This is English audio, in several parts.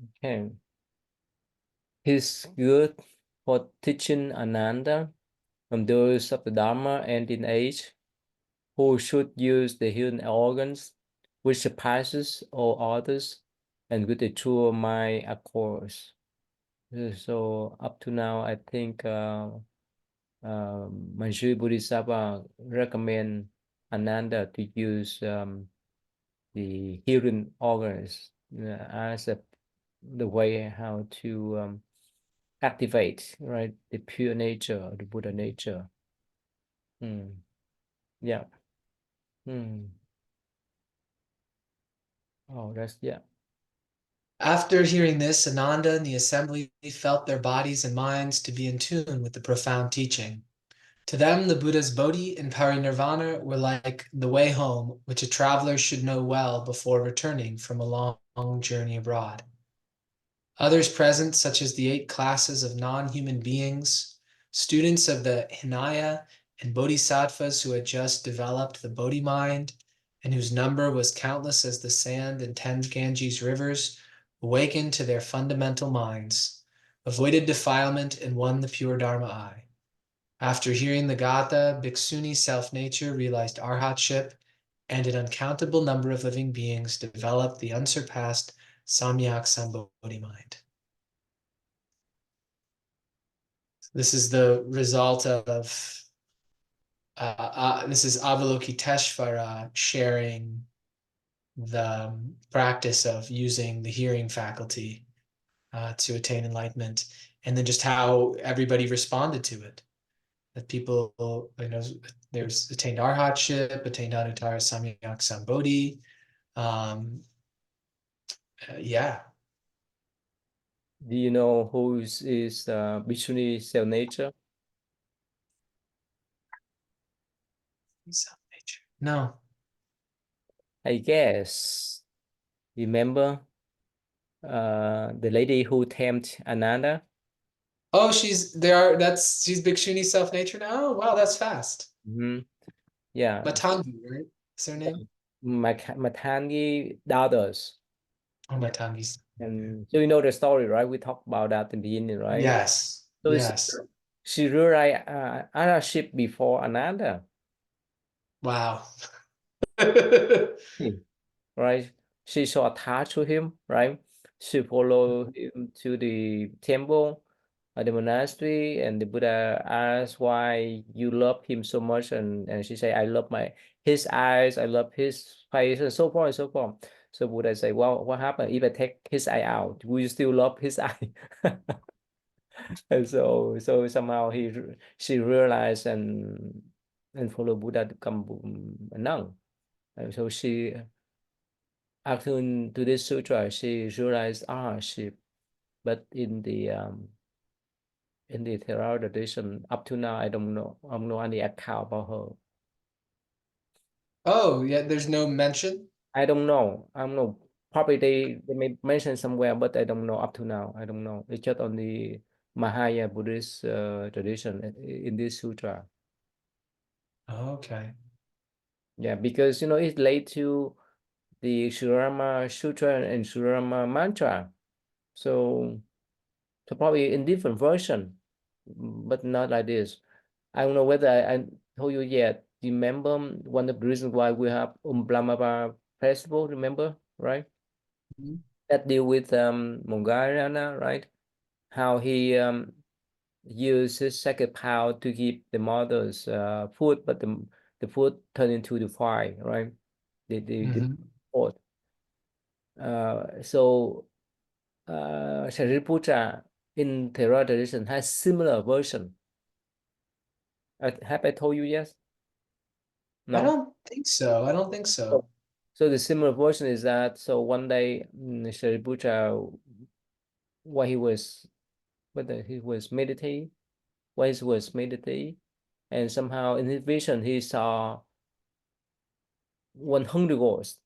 Okay. He's good for teaching Ananda and those of the Dharma and in age who should use the hearing organs, which surpasses all others, and with the true mind, of course. So up to now, I think Manjuri Bodhisattva recommend Ananda to use the hearing organs as the way how to activate, right, the pure nature, the Buddha nature. Yeah. Oh, that's yeah. After hearing this, Ananda and the assembly felt their bodies and minds to be in tune with the profound teaching. To them, the Buddha's Bodhi and Parinirvana were like the way home, which a traveler should know well before returning from a long journey abroad. Others present, such as the 8 classes of non-human beings, students of the Hinaya, and bodhisattvas who had just developed the Bodhi mind, and whose number was countless as the sand in 10 Ganges rivers, awakened to their fundamental minds, avoided defilement, and won the pure Dharma eye. After hearing the Gatha, Bhikshuni self-nature realized arhatship, and an uncountable number of living beings developed the unsurpassed Samyak Sambodhi mind. This is the result of this is Avalokiteshvara sharing the practice of using the hearing faculty to attain enlightenment, and then just how everybody responded to it. That people, there's attained arhatship, attained anuttara samyak sambodhi. Yeah. Do you know who is Bhikshuni self-nature? Self-nature. No. I guess. Remember the lady who tempted Ananda? Oh, she's Bhikshuni self-nature now? Oh, wow, that's fast. Yeah. Matangi, right? Is her name? Matangi daughters. Oh, Yeah. Matangi's. And so you know the story, right? We talked about that in the beginning, right? Yes. So Yes. she realized ownership before Ananda. Wow. Hmm. Right? She's so attached to him, right? She followed him to the temple, the monastery, and the Buddha asked why you love him so much, and she said, I love his eyes, I love his face, and so forth and so forth. So Buddha said, well, what happened if I take his eye out? Will you still love his eye? And so somehow she realized and followed Buddha to become a nun. And so she after to this sutra, she realized she, but in the Theravada tradition, up to now, I don't know any account about her. Oh, yeah, there's no mention. I don't know. I don't know. Probably they may mention somewhere, but I don't know up to now. I don't know. It's just on the Mahaya Buddhist tradition in this sutra. Okay. Yeah, because it's related to the Suragama Sutra and Suragama Mantra. So probably in different version, but not like this. I don't know whether I told you yet. Remember one of the reasons why we have Brahmava festival, remember, right? Mhm. That deal with Mongarana, right? How he used his sacred power to keep the mother's food, but the food turned into the fire, right? The Mhm. pot. So Shariputra in Theravada tradition has similar version. Have I told you yes? I No. don't think so. I don't think So, so. so the similar version is that so one day Shariputra, while he was whether he was meditating, while he was meditating, and somehow in his vision he saw 100 ghosts.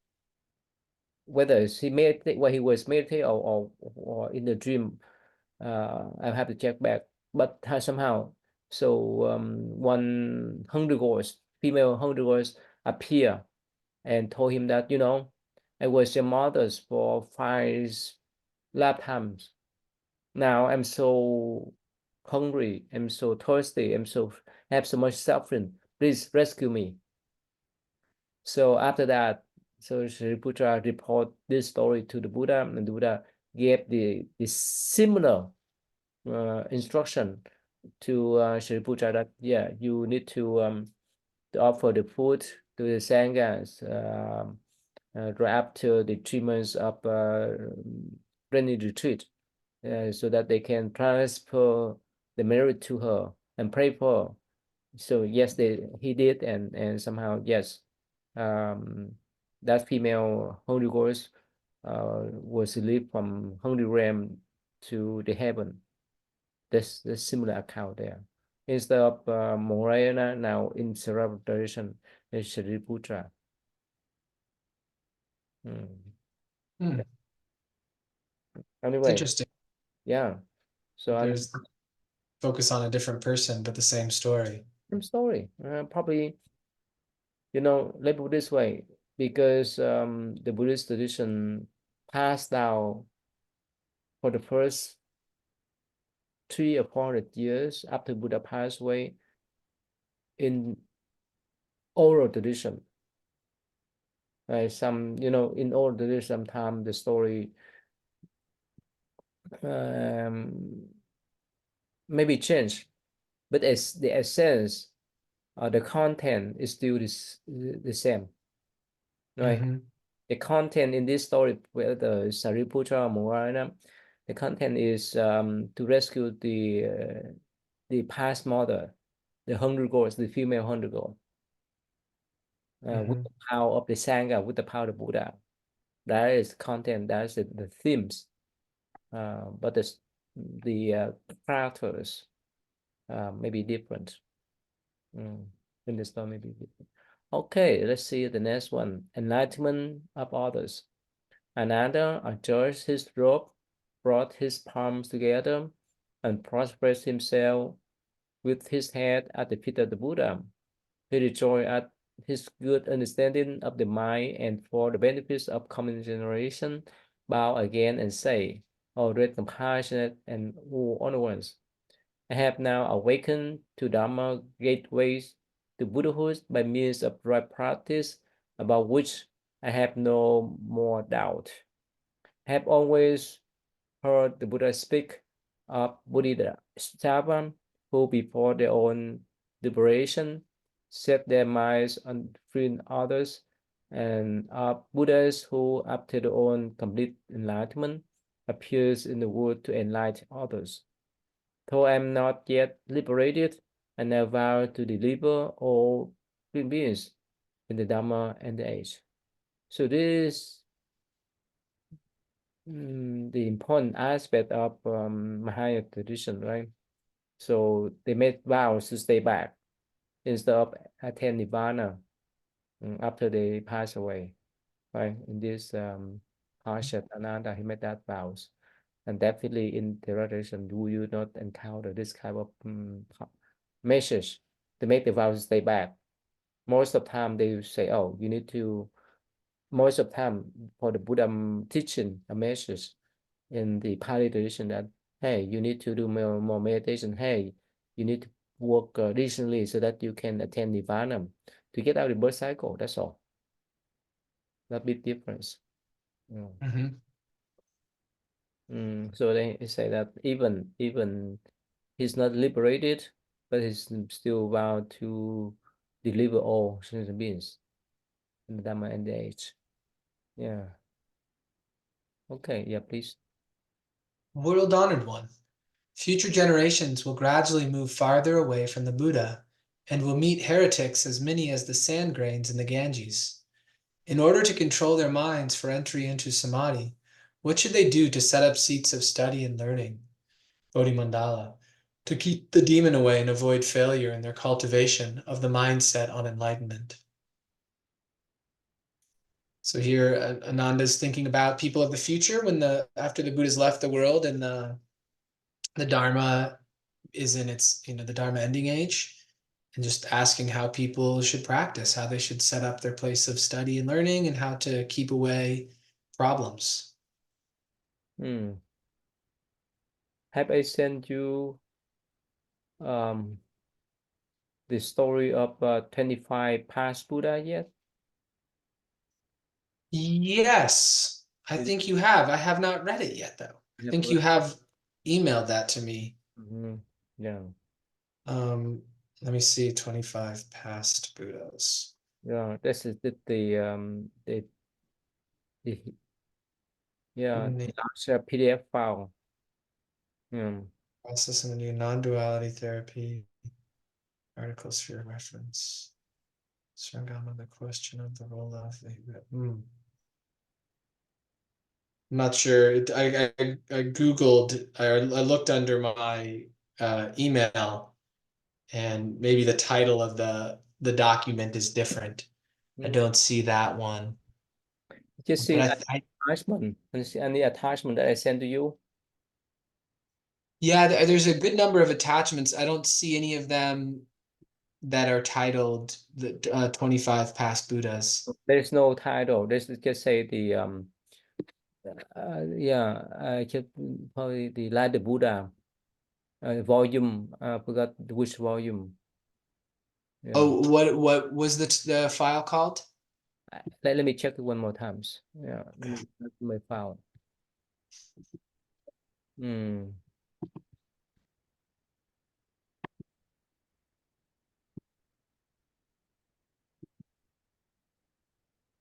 Whether he meditate while he was meditating or in the dream, I have to check back. But somehow, so 100 ghosts, female 100 ghosts appear and told him that I was your mother's for lifetimes. Now I'm so hungry, I'm so thirsty, have so much suffering. Please rescue me. So after that, so Shariputra report this story to the Buddha, and the Buddha gave the similar instruction to Shariputra that yeah, you need to offer the food to the sanghas right after the 3 months of rainy retreat, so that they can transfer the merit to her and pray for her. So yes, he did, and somehow yes, um, that female holy ghost was released from holy realm to the heaven. There's similar account there. Instead of Morayana, now in Sarab tradition is Shariputra. Mm. Hmm. It's Anyway, interesting. yeah. So I'm There's focus on a different person, but the same story. same story. Probably, let's put it this way, because the Buddhist tradition passed down for the first 300 or 400 years after Buddha passed away in oral tradition. In oral tradition, sometimes the story um, maybe changed, but as the essence, the content is still the same, right? Mm-hmm. The content in this story, whether Sariputra or Moana, the content is to rescue the past mother, the hungry ghost, the female hungry ghost, with Mm-hmm. the power of the Sangha, with the power of Buddha. That is content, that's the themes. But the characters may be different. In the story may be different. Okay, let's see the next one. Enlightenment of others. Another adjusted his robe, brought his palms together, and prostrated himself with his head at the feet of the Buddha. He rejoiced at his good understanding of the mind, and for the benefits of coming generation, bow again and say, O great compassionate and all honored ones, I have now awakened to Dharma gateways to Buddhahood by means of right practice, about which I have no more doubt. I have always heard the Buddha speak of Bodhisattva who, before their own liberation, set their minds on freeing others, and of Buddhas who, after their own complete enlightenment, appears in the world to enlighten others. Though I am not yet liberated, I now vow to deliver all living beings in the Dhamma and the age. So this the important aspect of Mahayana tradition, right? So they made vows to stay back instead of attain nirvana after they pass away, right? In this Parshat Ananda, he made that vows. And definitely in the tradition, do you not encounter this kind of message to make the vows stay back? Most of the time they say, oh, you need to, most of the time for the Buddha teaching a message in the Pali tradition that, hey, you need to do more meditation. Hey, you need to work recently so that you can attain nirvana to get out of the birth cycle. That's all. That big difference. Mm. Mm-hmm. So they say that even he's not liberated, but he's still vowed to deliver all sentient beings in the Dhamma and the age. Yeah. Okay. Yeah. Please. World honored one. Future generations will gradually move farther away from the Buddha and will meet heretics as many as the sand grains in the Ganges. In order to control their minds for entry into samadhi, what should they do to set up seats of study and learning? Bodhi Mandala, to keep the demon away and avoid failure in their cultivation of the mindset on enlightenment. So here, Ananda's thinking about people of the future when after the Buddha's left the world and the Dharma is in its the Dharma ending age, and just asking how people should practice, how they should set up their place of study and learning, and how to keep away problems. Hmm. Have I sent you um the story of 25 past Buddha yet? Yes, I Did think you have. I have not read it yet, though. I you have think read? you have emailed that to me. Yeah, Um, Let me see, 25 past Buddhas. yeah. This is the yeah In the the large PDF file. Yeah. process of the new non-duality therapy, articles for your reference. Suragama, the question of the role of the I'm not sure. I Googled, I looked under my email, and maybe the title of the document is different. I Mm. don't see that one. Just But see the attachment and see any attachment that I sent to you. yeah, there's a good number of attachments. I don't see any of them that are titled the 25 past Buddhas. There's no title. This is just say the yeah, I just probably the Light the Buddha volume. I forgot which volume. Yeah. Oh, what was the file called? Let me check it one more times. Yeah, let me check my file. Hmm.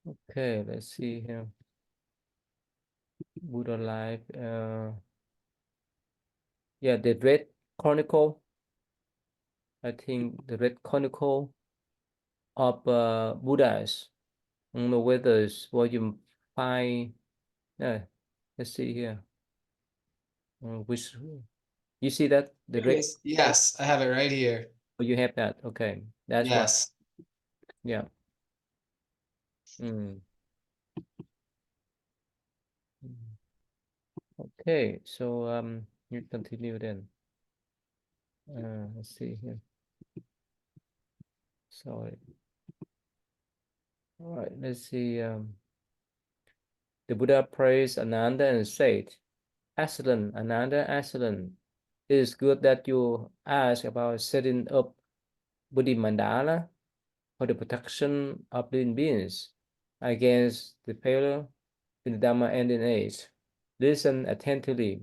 Okay, let's see here. Buddha Life. Yeah, the Red Chronicle. I think the Red Chronicle of Buddhas. I don't know whether it's volume 5. Yeah, let's see here. Which you see that the Here it Red. is. Yes, I have it right here. Oh, you have that. Okay, that's why. Yes. Yeah. Mm. Okay, so you continue then. Let's see here. Sorry. All right, let's see. The Buddha praised Ananda and said, "Excellent, Ananda, excellent. It is good that you ask about setting up Buddhi Mandala for the protection of living beings against the failure in the Dhamma ending age. Listen attentively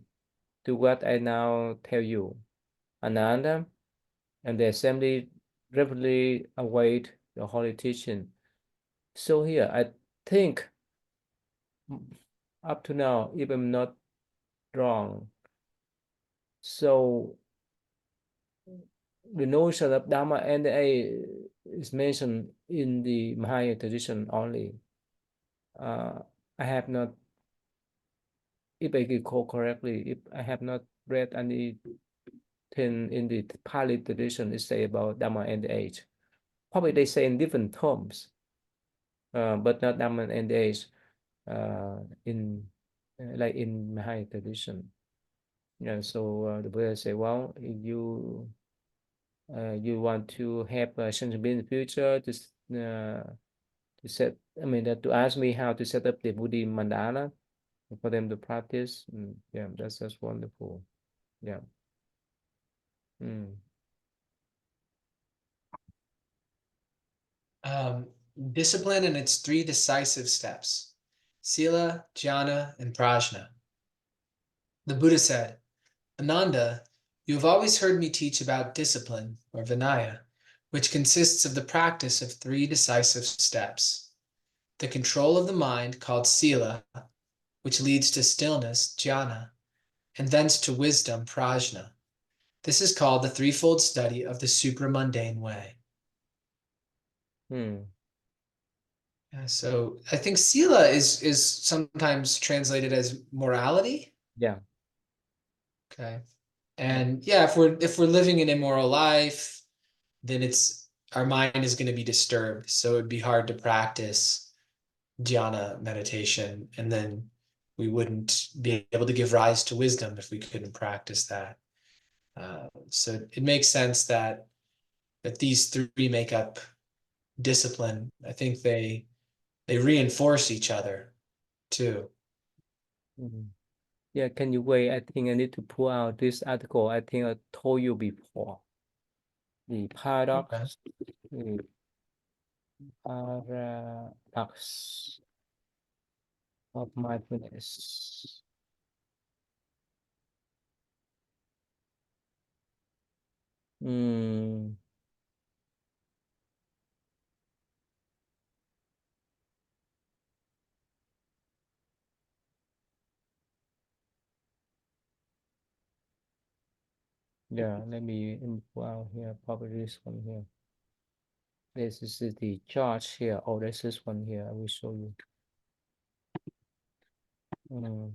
to what I now tell you. Ananda and the assembly reverently await the holy teaching." So here, I think up to now, if I'm not wrong, so the notion of Dharma and A is mentioned in the Mahayana tradition only. Uh, I have not, if I recall correctly, if I have not read anything in the Pali tradition, it say about Dharma and age. Probably they say in different terms, but not Dharma and age in like in Mahayana tradition. Yeah, so the Buddha say, well, if you want to have a sentient in the future, to set, I mean, to ask me how to set up the Buddhi mandala for them to practice. Yeah, that's wonderful. Yeah. Mm. Um, Discipline and its three decisive steps: Sila, Jhana, and Prajna. The Buddha said, Ananda, you have always heard me teach about discipline, or Vinaya, which consists of the practice of three decisive steps: the control of the mind, called Sila, which leads to stillness, Jhana, and thence to wisdom, Prajna. This is called the threefold study of the supramundane way. Mm. So I think Sila is sometimes translated as morality. Yeah. Okay. Yeah. And yeah, if we're living an immoral life, then it's our mind is going to be disturbed. So it'd be hard to practice dhyana meditation, and then we wouldn't be able to give rise to wisdom if we couldn't practice that. So it makes sense that these three make up discipline. I think they reinforce each other too. Mm. Yeah, can you wait? I think I need to pull out this article. I think I told you before. The Okay. paradox, the paradox of mindfulness. Mm, yeah, let me pull out here, probably this one here. This is the chart here. Oh, this is one here. I will show you. Mm.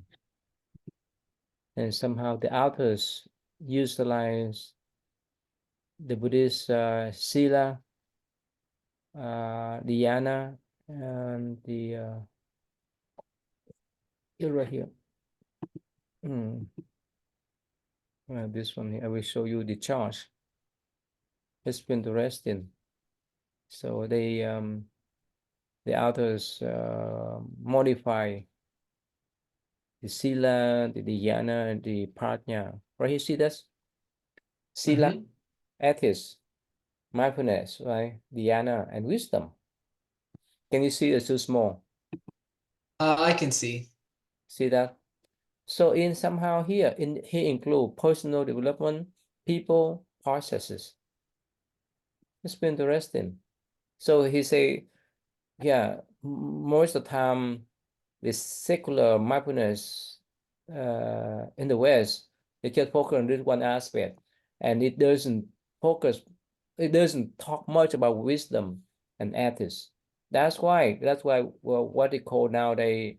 And somehow the authors utilize the Buddhist Sila, Dhyana, and the right here. Mm. This one here. I will show you the chart. It's been interesting. So the authors modify the Sila, the Dhyana, and the Prajna. Right here, see this? Sila, ethics, mindfulness, right? Dhyana, and wisdom. Can you see it's too small? I can see. See that? So in somehow here, he include personal development, people, processes. It's been interesting. So he say, yeah, most of the time, the secular mindfulness in the West, they just focus on this one aspect, and focus, it doesn't talk much about wisdom and ethics. That's why well, what they call nowadays,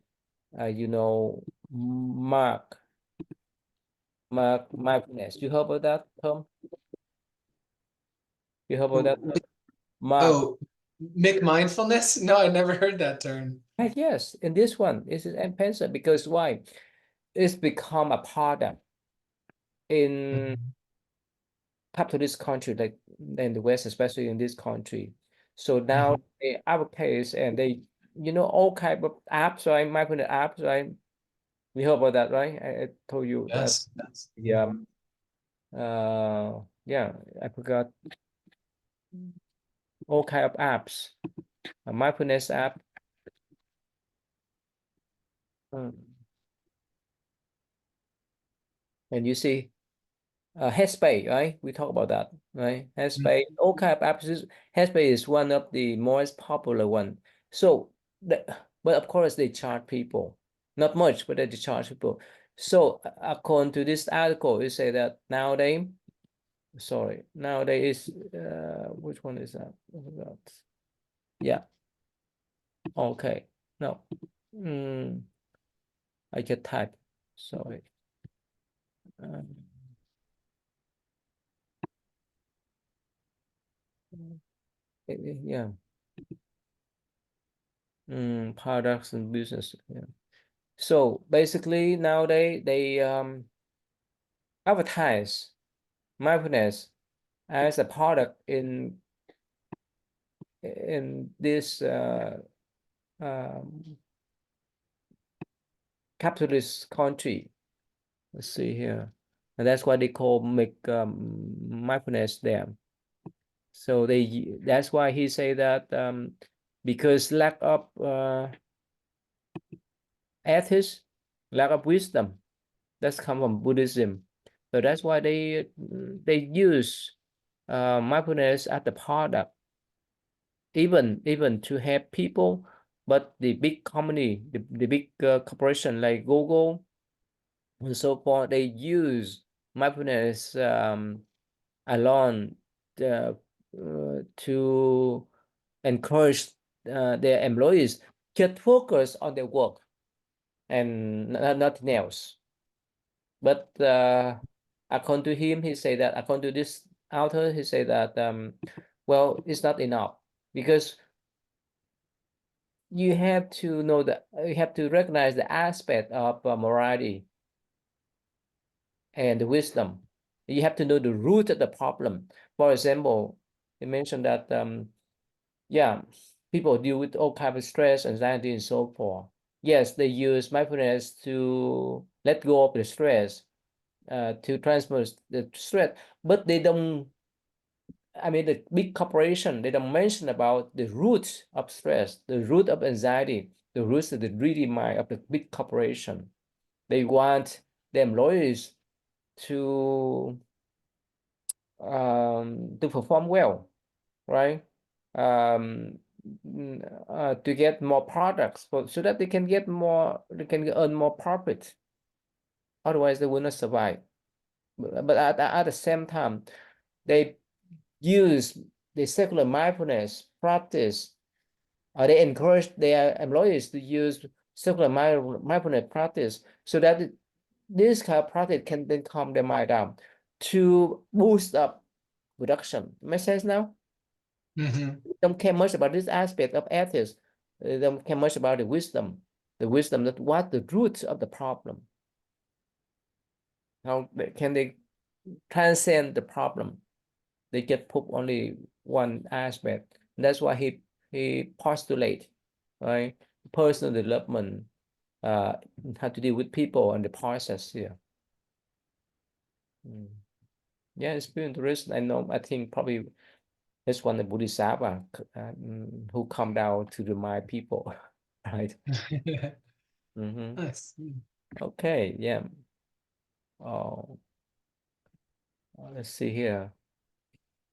you know, mark mindfulness. You heard about that, Tom? You heard about that? Oh, Mark. oh, mindfulness? No, I never heard that term. Yes, in this one, this is M-Pensa because why? It's become a product in Mhm. capitalist country, like in the West, especially in this country. So now Mhm. they advocate and they, all kind of apps, right? Mindfulness apps, right? We heard about that, right? I told you that. Yes. Yes. Yeah. Yeah, I forgot all kind of apps. A mindfulness app. Mm. And you see, Headspace, right? We talk about that, right? Headspace, all kind of apps. Headspace is one of the most popular one. So, but of course they charge people, not much, but they charge people. So according to this article, it say that nowadays which one is that? I forgot. Yeah, okay, no, I just type. Sorry. Um, yeah. Products and business. Yeah. So basically nowadays they advertise mindfulness as a product in this um, capitalist country. Let's see here, and that's why they call make mindfulness there. So that's why he say that because lack of ethics, lack of wisdom, that's come from Buddhism. So that's why they use mindfulness as the product, even to help people. But the big company, the big corporation like Google and so forth, they use mindfulness alone to encourage their employees just focus on their work and nothing else. But according to him, he said that according to this author, he said that well, it's not enough because you have to know that you have to recognize the aspect of morality and the wisdom. You have to know the root of the problem. For example, he mentioned that yeah, people deal with all kinds of stress, anxiety, and so forth. yes, they use mindfulness to let go of the stress, to transfer the stress, but they don't. I mean, the big corporation, they don't mention about the roots of stress, the root of anxiety, the roots of the greedy mind of the big corporation. They want the employees to perform well, right? Um, to get more products, so that they can get more, they can earn more profit. Otherwise, they will not survive. But at the same time, they use the secular mindfulness practice, or they encourage their employees to use secular mindfulness practice, so that this kind of practice can then calm their mind down to boost up production. Make sense now? Hmm. Don't care much about this aspect of ethics. They don't care much about the wisdom that what the root of the problem. How can they transcend the problem? They just put only one aspect. That's why he postulate, right? Personal development, uh, how to deal with people and the process here. Mm. Yeah, it's very interesting. I know. I think probably this one the Bodhisattva who come down to remind people, right? Mm-hmm. Nice. Okay. Yeah. Oh, let's see here.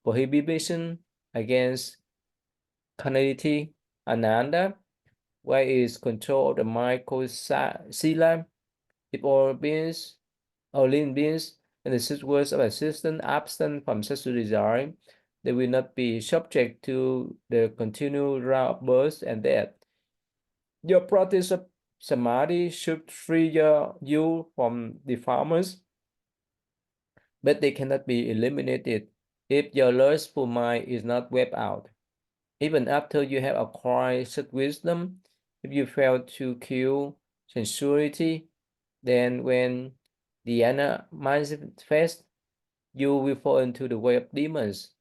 Prohibition against carnality, ananda, where is control of the mind called sila. If all beings, all living beings, in the six words of existence absent from sexual desire, they will not be subject to the continual round of birth and death. Your practice of samadhi should free you from defilements, but they cannot be eliminated if your lustful mind is not wiped out. Even after you have acquired such wisdom, if you fail to kill sensuality, then when dhyana manifests, you will fall into the way of demons,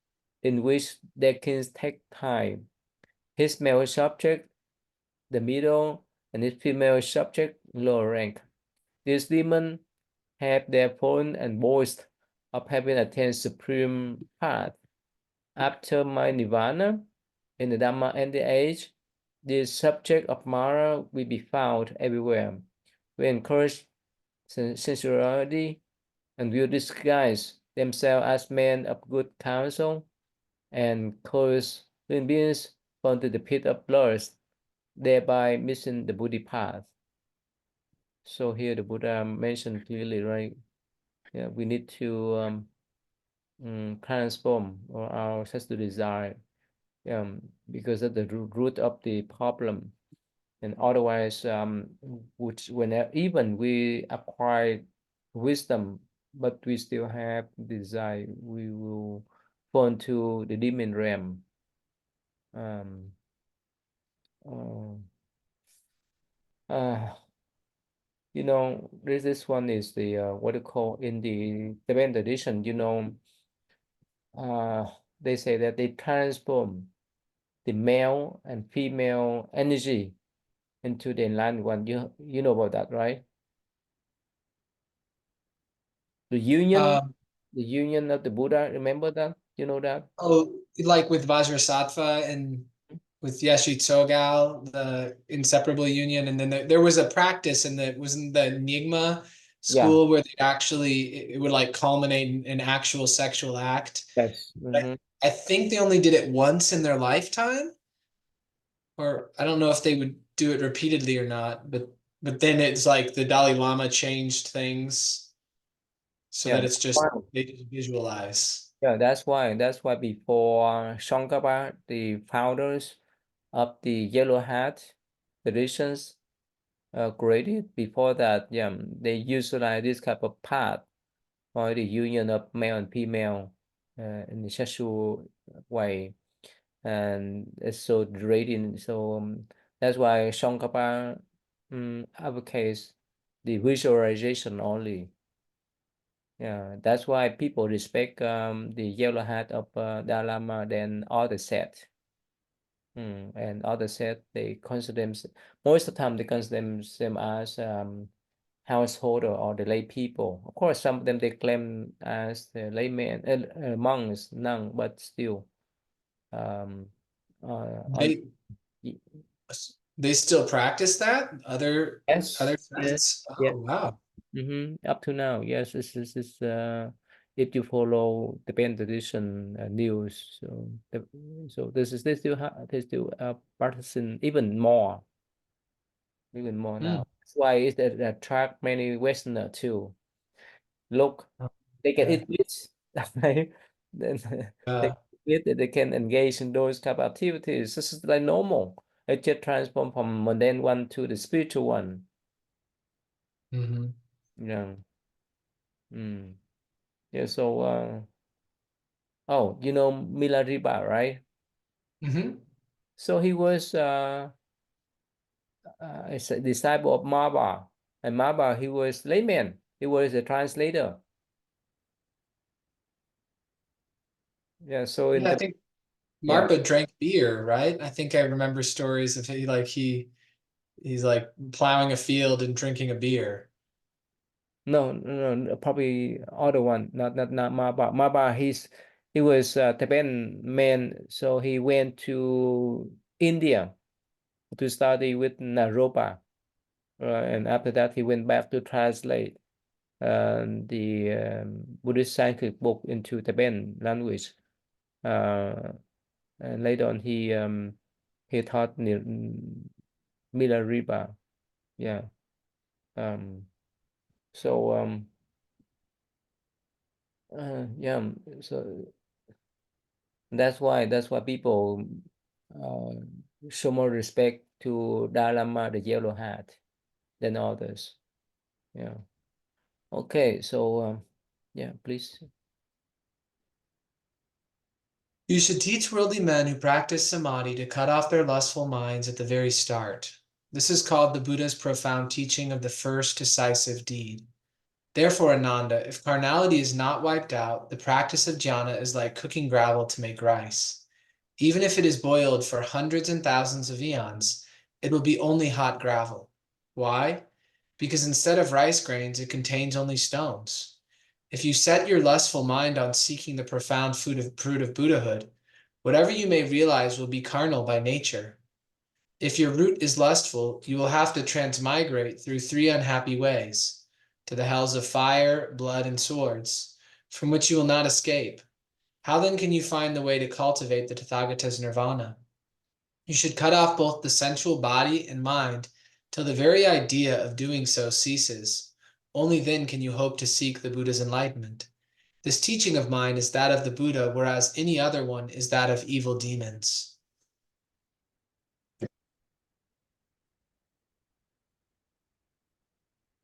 in which their kings take time. His male subject, the middle, and his female subject, lower rank. These demons have their phone and boast of having attained supreme path. After my nirvana, in the Dhamma and the age, the subject of Mara will be found everywhere. We encourage sensuality and will disguise themselves as men of good counsel and cause human beings into the pit of lust, thereby missing the Buddha path. So here the Buddha mentioned clearly, right? Yeah, we need to transform our sexual desire, because of the root of the problem. And otherwise, which when even we acquire wisdom, but we still have desire, we will fall into the demon realm. Um, uh, uh, this one is the what you call in the Tibetan tradition. Uh, they say that they transform the male and female energy into the enlightened one. You know about that, right? The union, Um, the union of the Buddha. Remember that? You know that? oh, like with Vajrasattva and with Yeshe Tsogal, the inseparable union, and then there was a practice in the wasn't the Nyingma Yeah. school where they actually it would like culminate in an actual sexual act. Yes. But I think they only did it once in their lifetime, or I don't know if they would do it repeatedly or not. But then it's like the Dalai Lama changed things so Yeah. that it's just Wow. they just visualize. Yeah, that's why before Shankara, the founders of the Yellow Hat traditions, created before that, yeah, they utilize this type of path for the union of male and female, in the sexual way, and it's so radiant. So that's why Shankara advocates the visualization only. Yeah, that's why people respect the yellow hat of Dalai Lama than all the set. And others said they consider them, most of the time they consider them as household or the lay people. Of course, some of them they claim as the laymen, monks, nun, but still, um, on They they still practice that? Other yes, yes, sects? yeah. Oh, wow. Up to now, yes, this is if you follow the Tibetan tradition news, so they still practicing even more Hmm. now. That's why it attract many Westerner too. Look, they can Okay. eat meat, right? Then they Uh, eat it, they can engage in those type of activities. This is like normal. It just transform from mundane one to the spiritual one. mhm. Yeah. Mm. Yeah. So, oh, you know Milarepa, right? Mhm. So he was a disciple of Maba, and Maba he was layman. He was a translator. Yeah. So in Yeah, I the think yeah. Marpa drank beer, right? I think I remember stories of he's like plowing a field and drinking a beer. No, no, no, probably other one, not Maba. Maba, he was a Tibetan man, so he went to India to study with Naropa, and after that he went back to translate the Buddhist scientific book into Tibetan language. Uh, and later on he taught Milarepa. Yeah. Um, so yeah. So that's why people uh, show more respect to Dalai Lama, the yellow hat, than others. Yeah. Okay. So yeah, please. You should teach worldly men who practice samadhi to cut off their lustful minds at the very start. This is called the Buddha's profound teaching of the first decisive deed. Therefore, Ananda, if carnality is not wiped out, the practice of jhana is like cooking gravel to make rice. Even if it is boiled for hundreds and thousands of eons, it will be only hot gravel. Why? Because instead of rice grains, it contains only stones. If you set your lustful mind on seeking the profound fruit of Buddhahood, whatever you may realize will be carnal by nature. If your root is lustful, you will have to transmigrate through three unhappy ways to the hells of fire, blood, and swords, from which you will not escape. How then can you find the way to cultivate the Tathagata's nirvana? You should cut off both the sensual body and mind till the very idea of doing so ceases. Only then can you hope to seek the Buddha's enlightenment. This teaching of mine is that of the Buddha, whereas any other one is that of evil demons.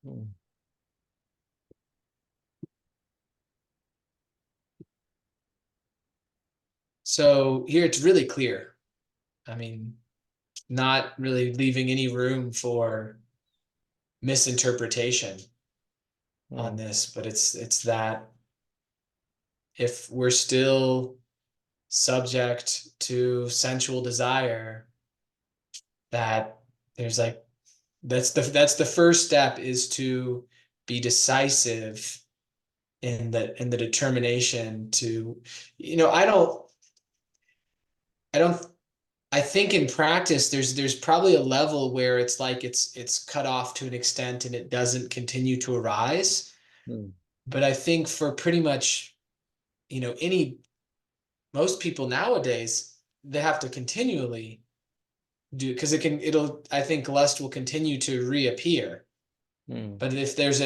Mm. So here it's really clear. I mean, not really leaving any room for misinterpretation on Mm. this, but it's that if we're still subject to sensual desire, that there's like that's the first step is to be decisive in the determination to, I don't I think in practice there's probably a level where it's like it's cut off to an extent and it doesn't continue to arise. Mm. But I think for pretty much, any most people nowadays, they have to continually do, because I think lust will continue to reappear. Mm. But if there's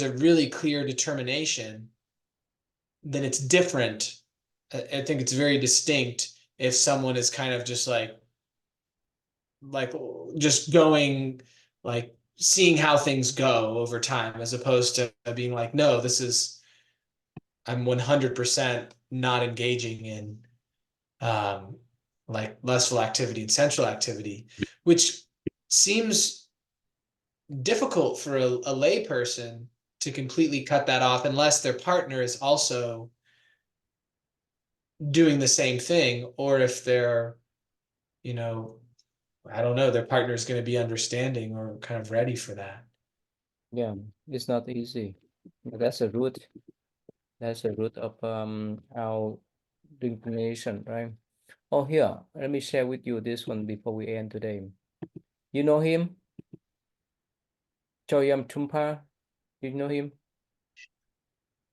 a really clear determination, then it's different. I think it's very distinct if someone is kind of just like just going, like seeing how things go over time, as opposed to being like, no, I'm 100% not engaging in um like lustful activity and sensual activity, which seems difficult for a lay person to completely cut that off unless their partner is also doing the same thing, or if they're you know, I don't know, their partner is going to be understanding or kind of ready for that. Yeah, it's not easy. That's a root. That's the root of our inclination, right? Oh, here, let me share with you this one before we end today. You know him? Choyam Chumpa? You know him?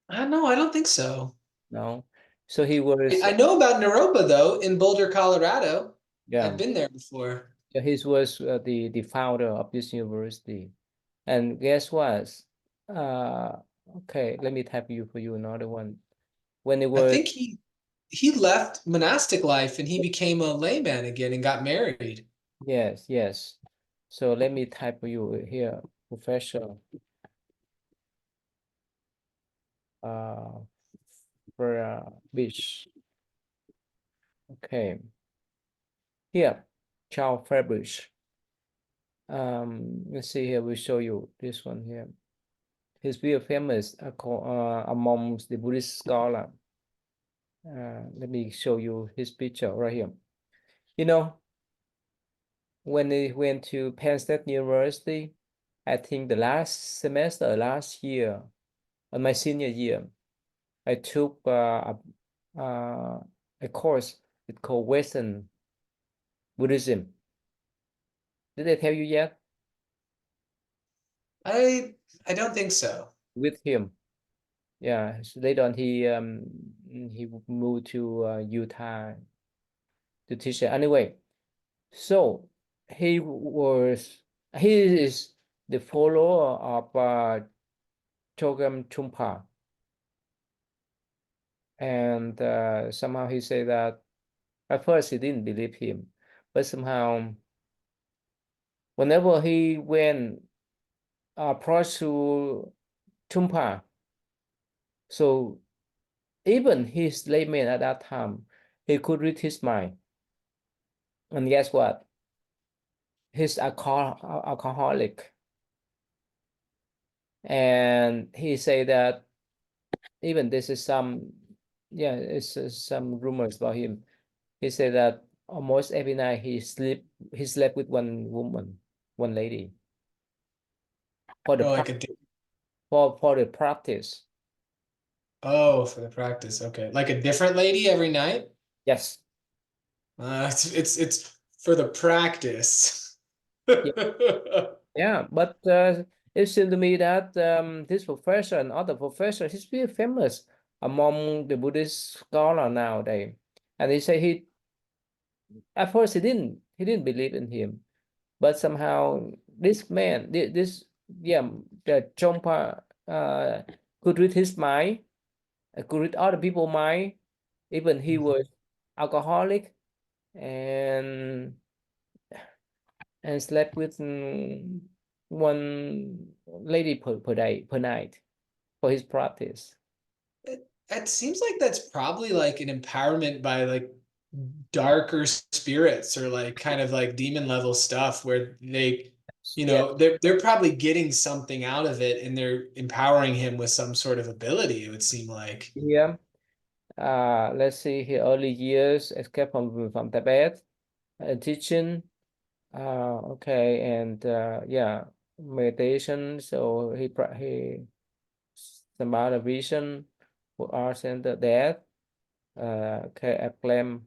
I know, I don't think so. No. So he was, I know about Naropa though in Boulder, Colorado. I've yeah, been there before. yeah, he was the founder of this university. And guess what? Uh, okay, let me type you for you another one. When it I was, think he left monastic life and he became a layman again and got married. yes, yes. So let me type for you here, Professor uh, for Beach. Okay, here, Charles Fabrice. Let's see here. We show you this one here. He's very famous amongst the Buddhist scholar. Let me show you his picture right here. You know, when he went to Penn State University, I think the last semester, last year, on my senior year, I took a course. It's called Western Buddhism. Did I tell you yet? I I don't think so. With him. Yeah. So later on, he moved to Utah to teach it. Anyway, so he was he is the follower of Chogyam Trungpa, and somehow he said that at first he didn't believe him, but somehow whenever he went approach to Trungpa, so even his layman at that time, he could read his mind, and guess what? He's alcoholic, and he said that even this is some, yeah, it's some rumors about him. He said that almost every night he slept with one woman, one lady for the Oh, like a for the practice. oh, for the practice. Okay. Like a different lady every night? Yes. It's for the practice. Yeah, yeah. But it seemed to me that this professor and other professors, he's very famous among the Buddhist scholar nowadays. And he said he at first he didn't believe in him, but somehow this man, this yeah, the Chompa could read his mind, could read other people's mind. Even he was alcoholic and slept with one lady per day per night for his practice. It seems like that's probably like an empowerment by like darker spirits or like kind of like demon level stuff where they, Yeah, they're probably getting something out of it and they're empowering him with some sort of ability, it would seem like. yeah. Let's see his early years, escape from Tibet, teaching. Okay, and yeah, meditation. So he about a vision for our center death. Okay, acclaim.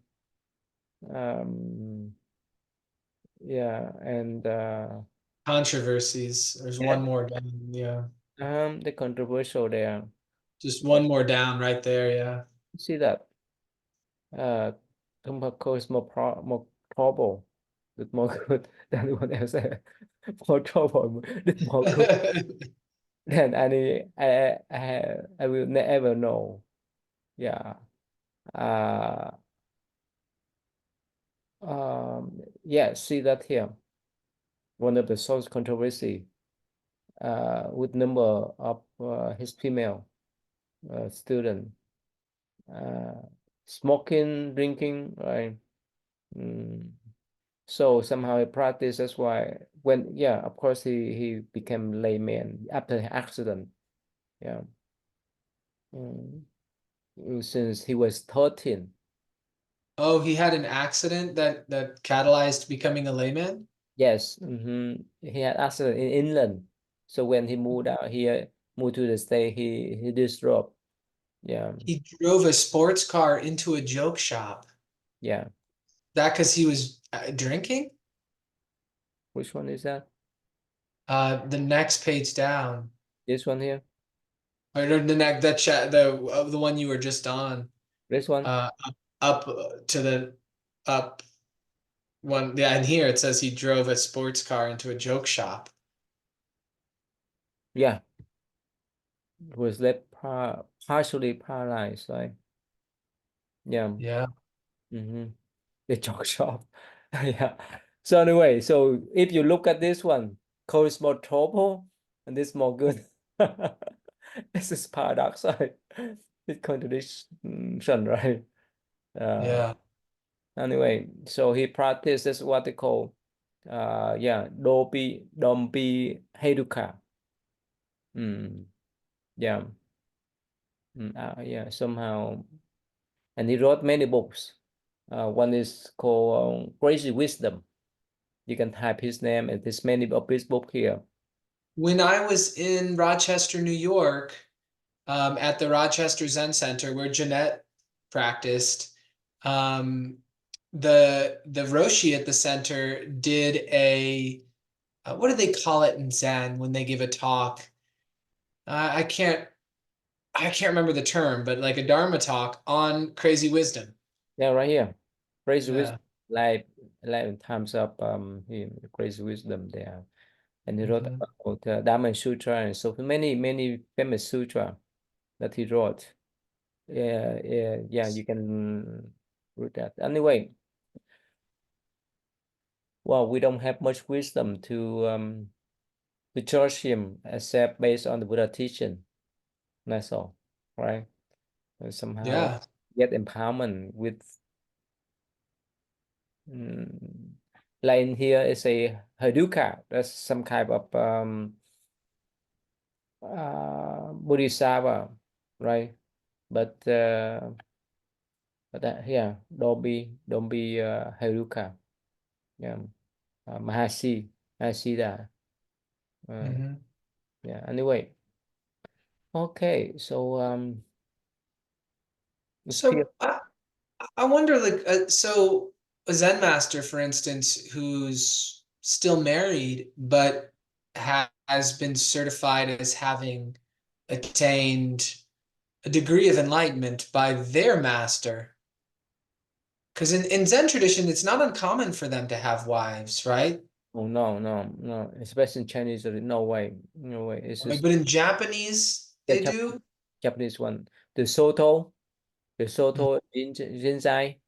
Um, yeah, and Controversies. There's yeah, one more down. Yeah. the controversial there. Just one more down right there. Yeah. See that uh, tobacco is more trouble, with more good than anyone else. More trouble, more good than any I will never know. Yeah. Uh, yeah, see that here. One of the source controversy with number of his female student uh, smoking, drinking, right? Mm. So somehow he practiced. That's why when yeah, of course he became layman after the accident. Yeah. Mm. Since he was 13. Oh, he had an accident that catalyzed becoming a layman? Yes, he had accident in England. So when he moved out here, moved to the state, he disrobed. Yeah, He drove a sports car into a joke shop. yeah. That because he was drinking? Which one is that? The next page down. This one here? Or no, the next that chat the one you were just on. This one? Up to the up one. Yeah, and here it says he drove a sports car into a joke shop. Yeah, was left partially paralyzed, right? Yeah. Yeah. Mm-hmm. The chalk shop. Yeah. So anyway, so if you look at this one, coal is more trouble and this more good. This is paradox, right? It's contradiction, right? Uh, Yeah. anyway, so he practices what they call yeah, Dompi Heduka. Mm, yeah. Yeah, somehow. And he wrote many books. One is called Crazy Wisdom. You can type his name and there's many of his book here. When I was in Rochester, New York, at the Rochester Zen Center where Jeanette practiced, um, the Roshi at the center did a what do they call it in Zen when they give a talk? I can't remember the term, but like a Dharma talk on crazy wisdom. Yeah, right here. Crazy Yeah. Wisdom, like 11 times of Crazy Wisdom there. And he wrote Hmm. about Dharma Sutra and so many, many famous sutra that he wrote. Yeah, you can read that. Anyway, well, we don't have much wisdom to judge him except based on the Buddha teaching. That's all, right? And somehow Yeah. get empowerment with mm, like in here is a Haduka. That's some kind of Bodhisattva, right? But yeah, don't be Haruka. Yeah, Mahasi, uh, Hmm. yeah. Anyway, okay. So it's feel So I wonder, like, so a Zen master, for instance, who's still married but has been certified as having attained a degree of enlightenment by their master. Because in Zen tradition, it's not uncommon for them to have wives, right? oh no, especially in Chinese, there is no way, no way. It's Like, just but in Japanese, yeah, they do. Japanese one, the Soto, the Mm. Soto Jinzai,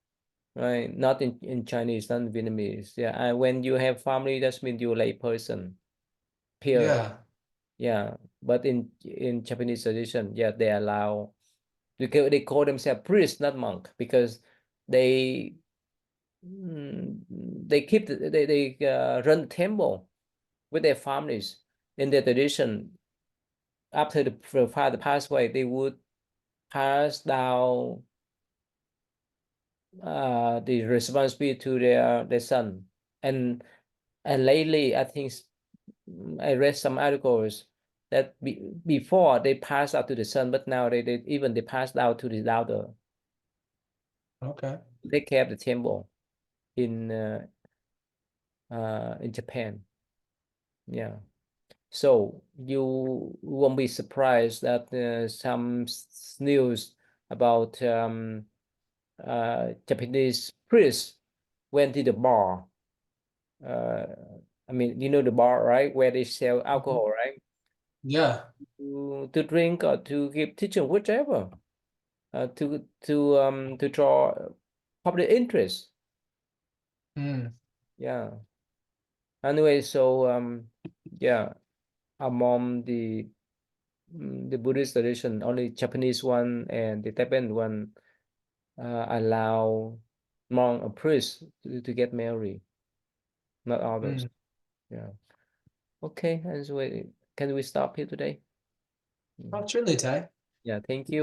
right? Not in Chinese, not in Vietnamese. Yeah, and when you have family, that means you're a lay person. Period. Yeah. Yeah, but in Japanese tradition, yeah, they allow they call themselves priests, not monk, because they they keep they run the temple with their families. In their tradition, after the father passed away, they would pass down the responsibility to their son. And and lately, I think I read some articles that before they passed out to the son, but now they passed out to the daughter. Okay. Take care of the temple in Japan. Yeah. So you won't be surprised that some news about Japanese priests went to the bar. Uh, I mean, you know the bar, right, where they sell Mhm. alcohol, right? Yeah. To drink or to give teaching, whichever, to draw public interest. Mm. Yeah. Anyway, so yeah, among the Buddhist tradition, only Japanese one and the Tibetan one allow monk or priest to get married, not others. Mm. Yeah. Okay, and so can we stop here today? Oh, certainly, Ty. Yeah, thank you.